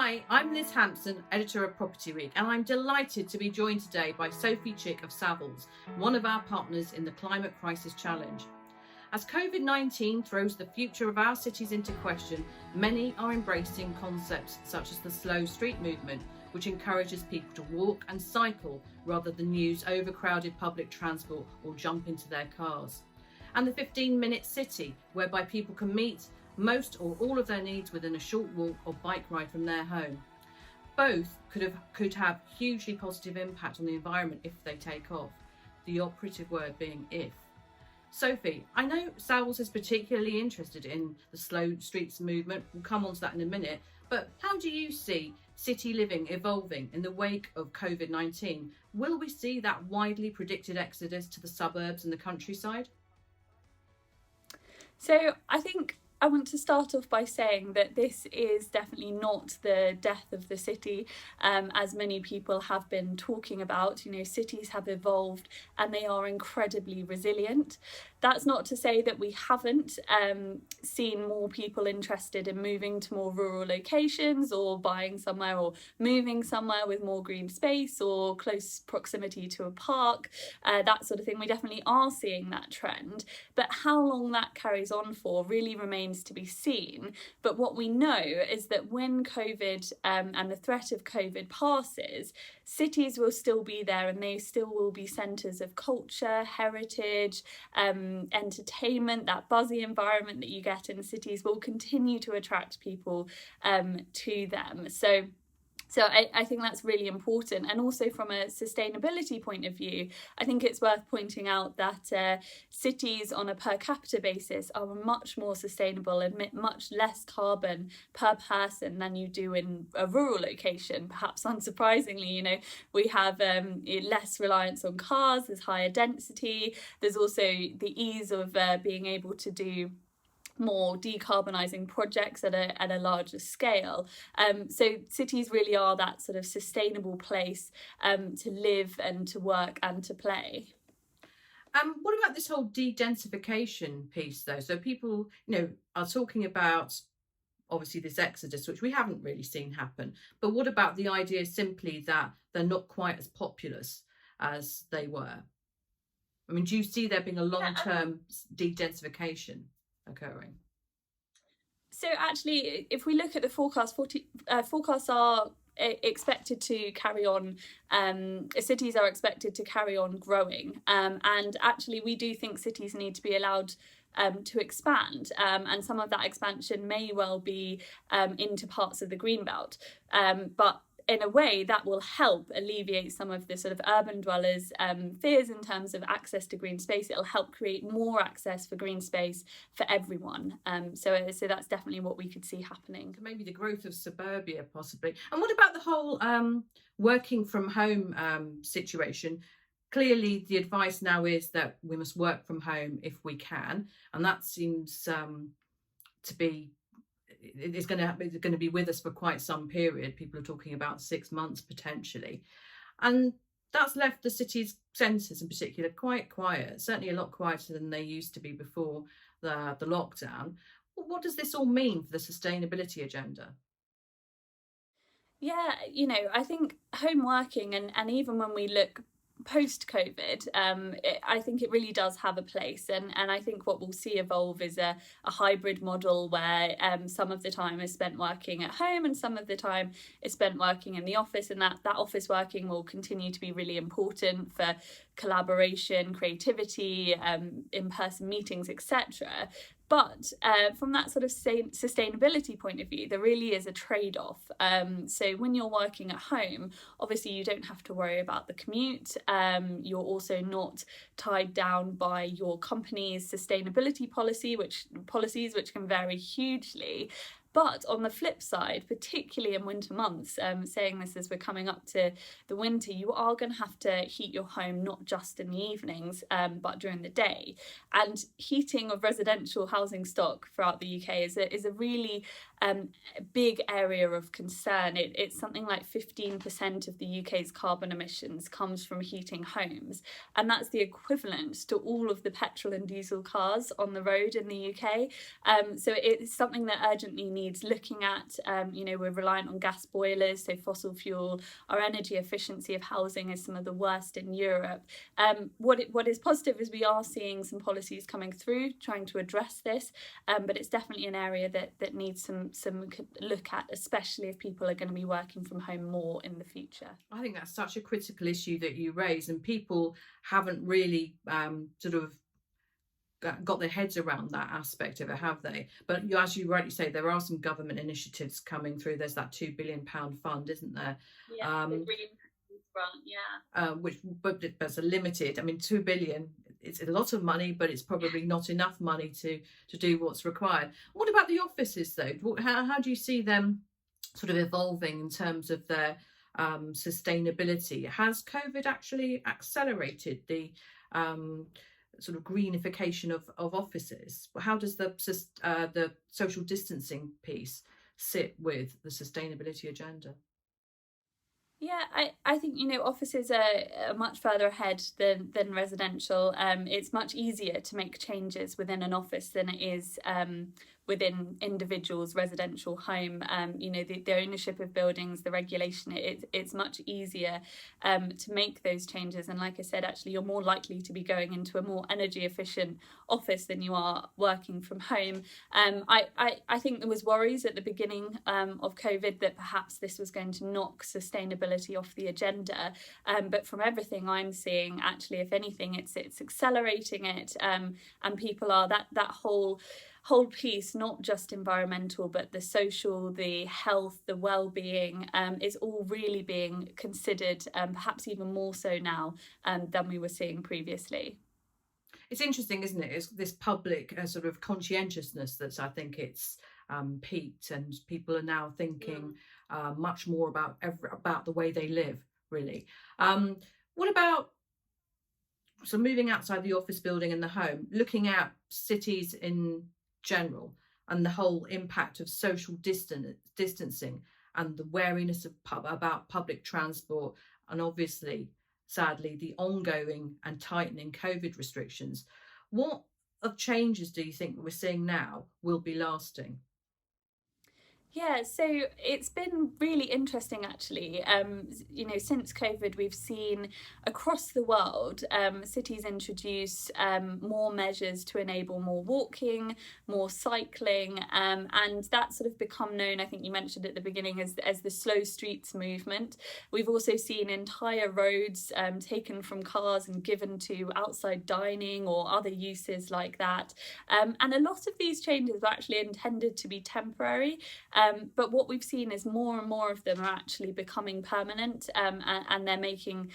Hi, I'm Liz Hamson, editor of Property Week, and I'm delighted to be joined today by Sophie of Savills, one of our partners in the Climate Crisis Challenge. As COVID-19 throws the future of our cities into question, many are embracing concepts such as the slow street movement, which encourages people to walk and cycle rather than use overcrowded public transport or jump into their cars. And the 15-minute city, whereby people can meet most or all of their needs within a short walk or bike ride from their home. Both could have hugely positive impact on the environment if they take off, the operative word being if. Sophie, I know Savills is particularly interested in the slow streets movement. We'll come on to that in a minute, but how do you see city living evolving in the wake of COVID-19? Will we see that widely predicted exodus to the suburbs and the countryside? So I think I want to start off by saying that this is definitely not the death of the city, as many people have been talking about. You know, cities have evolved and they are incredibly resilient. That's not to say that we haven't seen more people interested in moving to more rural locations or buying somewhere or moving somewhere with more green space or close proximity to a park, that sort of thing. We definitely are seeing that trend, but how long that carries on for really remains to be seen. But what we know is that when COVID and the threat of COVID passes, cities will still be there and they still will be centres of culture, heritage, entertainment. That buzzy environment that you get in cities will continue to attract people to them. So I think that's really important. And also from a sustainability point of view, I think it's worth pointing out that cities on a per capita basis are much more sustainable and emit much less carbon per person than you do in a rural location. Perhaps unsurprisingly, you know, we have less reliance on cars, there's higher density, there's also the ease of being able to do more decarbonising projects at a larger scale. So cities really are that sort of sustainable place to live and to work and to play. What about this whole de-densification piece though? So people, you know, are talking about obviously this exodus, which we haven't really seen happen. But what about the idea simply that they're not quite as populous as they were? I mean, do you see there being a long-term de-densification occurring? So actually, if we look at the forecasts are expected to carry on, cities are expected to carry on growing, and actually we do think cities need to be allowed to expand, and some of that expansion may well be into parts of the greenbelt, but in a way that will help alleviate some of the sort of urban dwellers' fears in terms of access to green space. It'll help create more access for green space for everyone. So that's definitely what we could see happening. Maybe the growth of suburbia possibly. And what about the whole working from home situation? Clearly the advice now is that we must work from home if we can, and that seems to be it's going to be with us for quite some period. People are talking about 6 months potentially, and that's left the city's centres in particular quite quiet, certainly a lot quieter than they used to be before the lockdown. What does this all mean for the sustainability agenda? Yeah, you know, I think home working and even when we look post-COVID, I think it really does have a place, and I think what we'll see evolve is a hybrid model where some of the time is spent working at home and some of the time is spent working in the office, and that office working will continue to be really important for collaboration, creativity, in-person meetings, etc. But from that sort of sustainability point of view, there really is a trade-off. So when you're working at home, obviously you don't have to worry about the commute. You're also not tied down by your company's sustainability policies, which can vary hugely. But on the flip side, particularly in winter months, saying this as we're coming up to the winter, you are going to have to heat your home not just in the evenings, but during the day. And heating of residential housing stock throughout the UK is a really big area of concern. It's something like 15% of the UK's carbon emissions comes from heating homes. And that's the equivalent to all of the petrol and diesel cars on the road in the UK. So it's something that urgently needs needs looking at. We're reliant on gas boilers, so fossil fuel. Our energy efficiency of housing is some of the worst in Europe. What is positive is we are seeing some policies coming through trying to address this, but it's definitely an area that needs some look at, especially if people are going to be working from home more in the future. I think that's such a critical issue that you raise, and people haven't really sort of got their heads around that aspect of it, have they? But as you rightly say, there are some government initiatives coming through. There's that £2 billion fund, isn't there? Yeah, the Green Grant, yeah. But there's a limited. I mean, 2 billion. It's a lot of money, but it's probably not enough money to do what's required. What about the offices, though? How do you see them sort of evolving in terms of their sustainability? Has COVID actually accelerated the sort of greenification of offices? How does the social distancing piece sit with the sustainability agenda? Yeah, I think, offices are much further ahead than residential. It's much easier to make changes within an office than it is within individuals' residential home. The ownership of buildings, the regulation, it's much easier to make those changes. And like I said, actually, you're more likely to be going into a more energy efficient office than you are working from home. I think there was worries at the beginning of COVID that perhaps this was going to knock sustainability off the agenda. But from everything I'm seeing, actually, if anything, it's accelerating it. And people are that whole piece, not just environmental, but the social, the health, the well-being, is all really being considered, perhaps even more so now than we were seeing previously. It's interesting, isn't it? It's this public sort of conscientiousness that I think it's peaked, and people are now thinking much more about the way they live, really. What about so moving outside the office building and the home, looking at cities in general and the whole impact of social distancing and the wariness of about public transport, and obviously, sadly, the ongoing and tightening COVID restrictions? What of changes do you think that we're seeing now will be lasting? Yeah, so it's been really interesting actually. Since COVID, we've seen across the world cities introduce more measures to enable more walking, more cycling, and that's sort of become known, I think you mentioned at the beginning, as the slow streets movement. We've also seen entire roads taken from cars and given to outside dining or other uses like that. And a lot of these changes were actually intended to be temporary. But what we've seen is more and more of them are actually becoming permanent, and they're making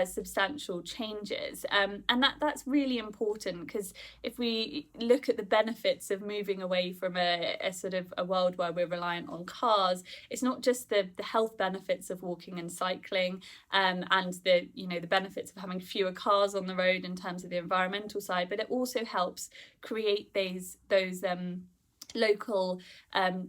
substantial changes. And that's really important, because if we look at the benefits of moving away from a sort of a world where we're reliant on cars, it's not just the health benefits of walking and cycling, and the benefits of having fewer cars on the road in terms of the environmental side, but it also helps create those local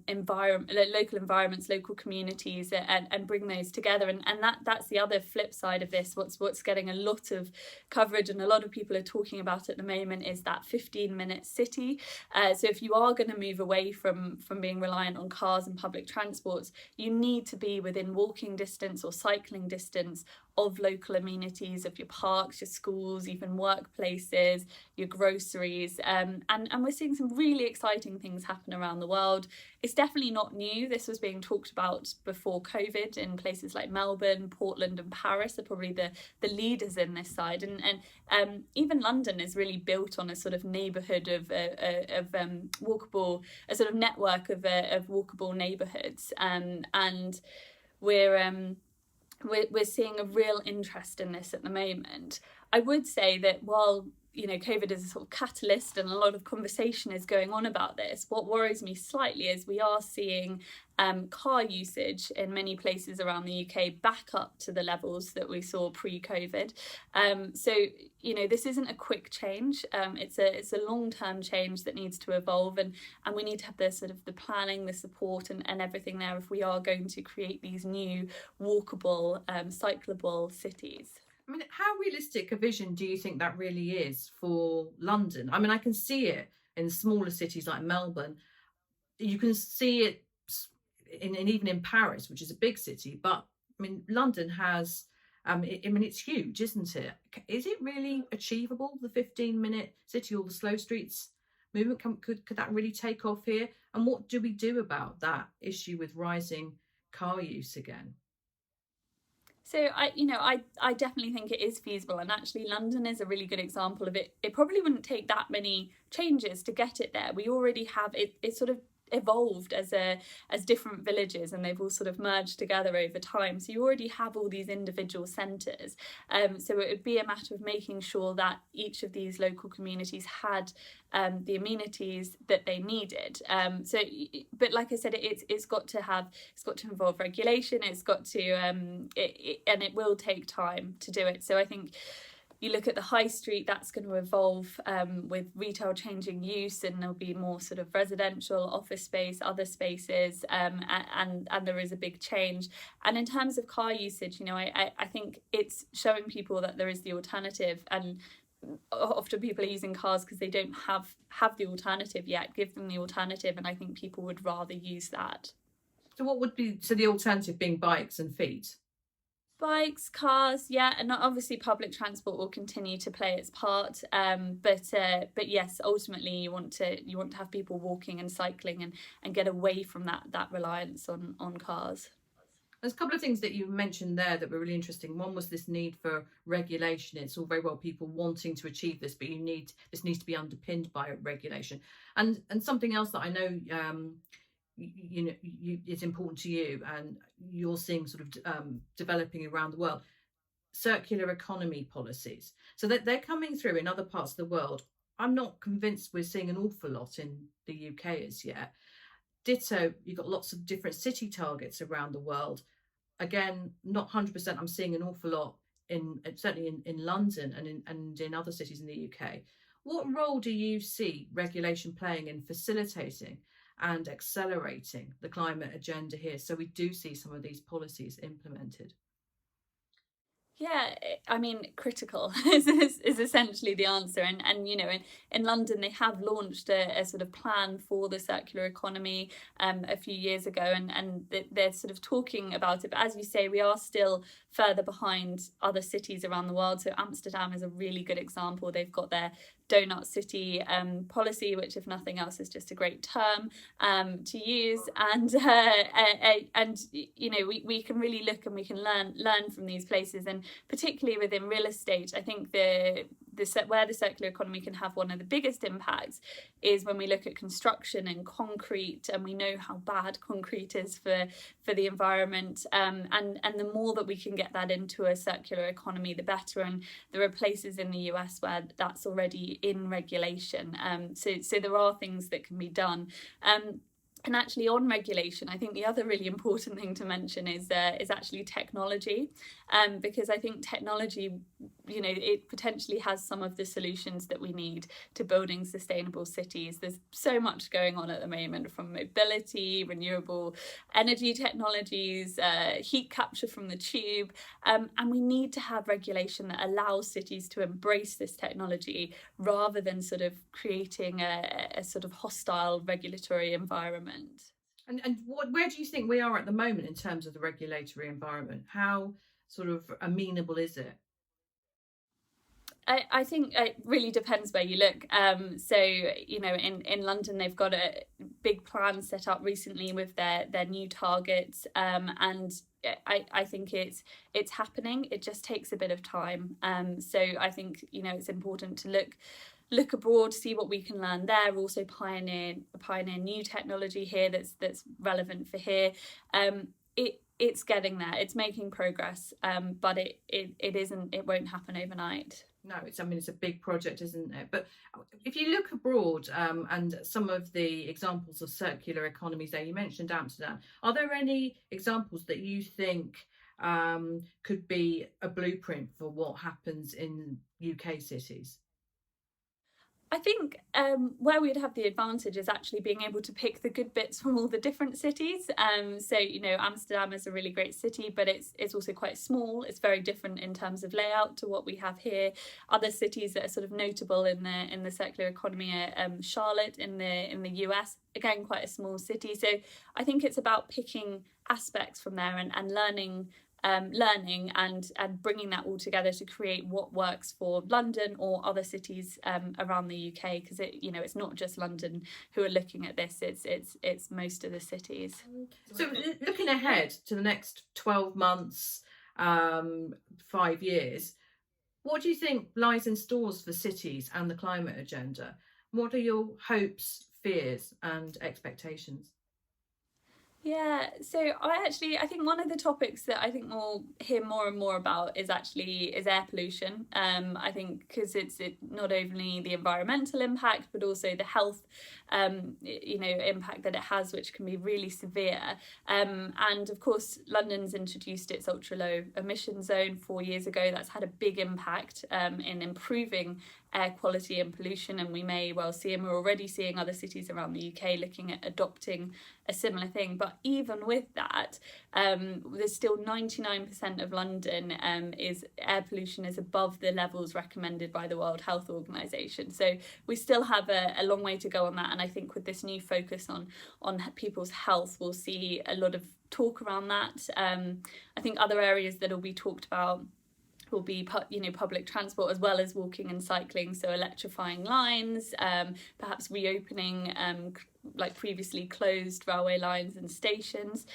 environments, local communities, and bring those together. And that's the other flip side of this. What's getting a lot of coverage and a lot of people are talking about at the moment is that 15-minute city. So if you are going to move away from being reliant on cars and public transports, you need to be within walking distance or cycling distance of local amenities, of your parks, your schools, even workplaces, your groceries, and we're seeing some really exciting things happen around the world. It's definitely not new. This was being talked about before COVID in places like Melbourne, Portland and Paris are probably the leaders in this side, and even London is really built on a sort of neighbourhood of walkable, a sort of network of walkable neighbourhoods, and we're seeing a real interest in this at the moment. I would say that while COVID is a sort of catalyst and a lot of conversation is going on about this, what worries me slightly is we are seeing car usage in many places around the UK back up to the levels that we saw pre-COVID. So this isn't a quick change. It's a long-term change that needs to evolve, and we need to have the sort of the planning, the support, and everything there if we are going to create these new walkable, cyclable cities. I mean, how realistic a vision do you think that really is for London? I mean, I can see it in smaller cities like Melbourne. You can see it even in Paris, which is a big city, but I mean, London has, it's huge, isn't it? Is it really achievable, the 15-minute city or the slow streets movement? Could that really take off here? And what do we do about that issue with rising car use again? So I definitely think it is feasible, and actually London is a really good example of it. It probably wouldn't take that many changes to get it there. We already have it. It sort of evolved as different villages, and they've all sort of merged together over time, so you already have all these individual centres, so it would be a matter of making sure that each of these local communities had the amenities that they needed. But like I said, it's got to involve regulation. It's got to and it will take time to do it. So I think you look at the high street, that's going to evolve with retail changing use, and there'll be more sort of residential, office space, other spaces, and there is a big change. And in terms of car usage, I think it's showing people that there is the alternative, and often people are using cars because they don't have the alternative yet. Give them the alternative, and I think people would rather use that. So what would be, so the alternative being bikes and feet? Bikes, cars, yeah, and obviously public transport will continue to play its part. But yes, ultimately you want to have people walking and cycling and get away from that reliance on cars. There's a couple of things that you mentioned there that were really interesting. One was this need for regulation. It's all very well people wanting to achieve this, but this needs to be underpinned by regulation. And something else that I know it's important to you, and you're seeing sort of developing around the world, circular economy policies. So that they're coming through in other parts of the world. I'm not convinced we're seeing an awful lot in the UK as yet. Ditto, you've got lots of different city targets around the world. Again, not 100%. I'm seeing an awful lot certainly in London and in other cities in the UK. What role do you see regulation playing in facilitating and accelerating the climate agenda here, so we do see some of these policies implemented? Yeah, I mean, critical is essentially the answer. And in London, they have launched a sort of plan for the circular economy a few years ago, and they're sort of talking about it. But as you say, we are still further behind other cities around the world. So Amsterdam is a really good example. They've got their donut city policy, which if nothing else is just a great term to use, and we can really look and we can learn from these places, and particularly within real estate, I think where the circular economy can have one of the biggest impacts is when we look at construction and concrete, and we know how bad concrete is for the environment, and the more that we can get that into a circular economy, the better. And there are places in the US where that's already in regulation, so there are things that can be done. And actually, on regulation, I think the other really important thing to mention is actually technology, because I think technology, it potentially has some of the solutions that we need to building sustainable cities. There's so much going on at the moment, from mobility, renewable energy technologies, heat capture from the tube, and we need to have regulation that allows cities to embrace this technology rather than sort of creating a sort of hostile regulatory environment. And where do you think we are at the moment in terms of the regulatory environment? How sort of amenable is it? I think it really depends where you look. So, in London, they've got a big plan set up recently with their new targets, and I think it's happening. It just takes a bit of time. So I think it's important to look abroad, see what we can learn there. Also pioneer new technology here that's relevant for here. It's getting there. It's making progress, but it won't happen overnight. No, it's a big project, isn't it? But if you look abroad, and some of the examples of circular economies there, you mentioned Amsterdam. Are there any examples that you think could be a blueprint for what happens in UK cities? I think where we'd have the advantage is actually being able to pick the good bits from all the different cities. So, Amsterdam is a really great city, but it's also quite small. It's very different in terms of layout to what we have here. Other cities that are sort of notable in the circular economy are Charlotte in the US, again quite a small city. So I think it's about picking aspects from there and learning and bringing that all together to create what works for London or other cities around the UK, because it's not just London who are looking at this, it's most of the cities. So looking ahead to the next 12 months, 5 years, what do you think lies in stores for cities and the climate agenda? What are your hopes, fears and expectations? Yeah, so I think one of the topics that I think we'll hear more and more about is air pollution. I think because it's not only the environmental impact but also the health impact that it has, which can be really severe. And of course, London's introduced its ultra low emission zone 4 years ago. That's had a big impact in improving air quality and pollution, and we may well see, and we're already seeing other cities around the UK looking at adopting a similar thing. But even with that, there's still 99% of London is air pollution is above the levels recommended by the World Health Organization. So we still have a long way to go on that, and I think with this new focus on people's health, we'll see a lot of talk around that. I think other areas that will be talked about will be public transport as well as walking and cycling, so electrifying lines, perhaps reopening like previously closed railway lines and stations,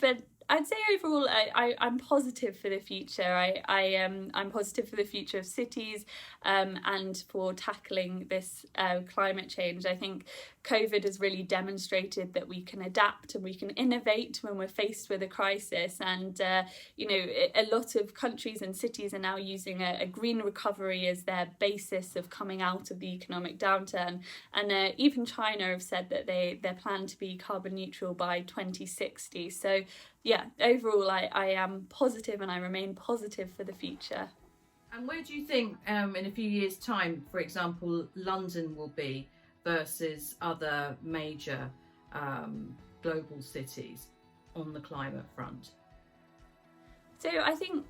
but I'd say overall I'm positive for the future. I'm positive for the future of cities and for tackling this climate change. I think COVID has really demonstrated that we can adapt and we can innovate when we're faced with a crisis, and a lot of countries and cities are now using a green recovery as their basis of coming out of the economic downturn, and even China have said that they plan to be carbon neutral by 2060. So yeah, overall I am positive and I remain positive for the future. And where do you think in a few years' time, for example, London will be versus other major global cities on the climate front? So I think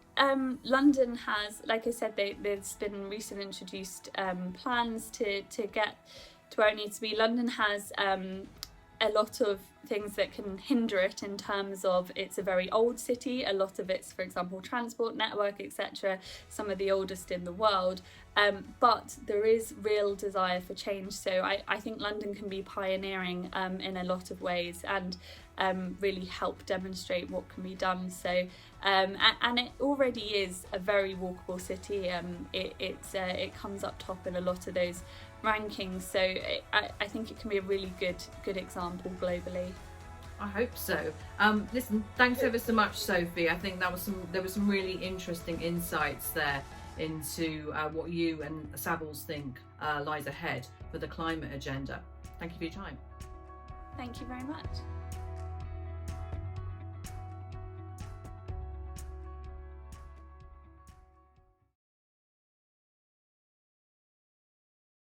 London has, like I said, there's been recently introduced plans to get to where it needs to be. London has a lot of things that can hinder it in terms of it's a very old city. A lot of it's, for example, transport network, etc., some of the oldest in the world. But there is real desire for change. So I think London can be pioneering in a lot of ways and really help demonstrate what can be done. So and it already is a very walkable city. It comes up top in a lot of those rankings, so I think it can be a really good example globally. I hope so. Listen, thanks ever so much, Sophie. I think there was some really interesting insights there into what you and Savills think lies ahead for the climate agenda. Thank you for your time. Thank you very much.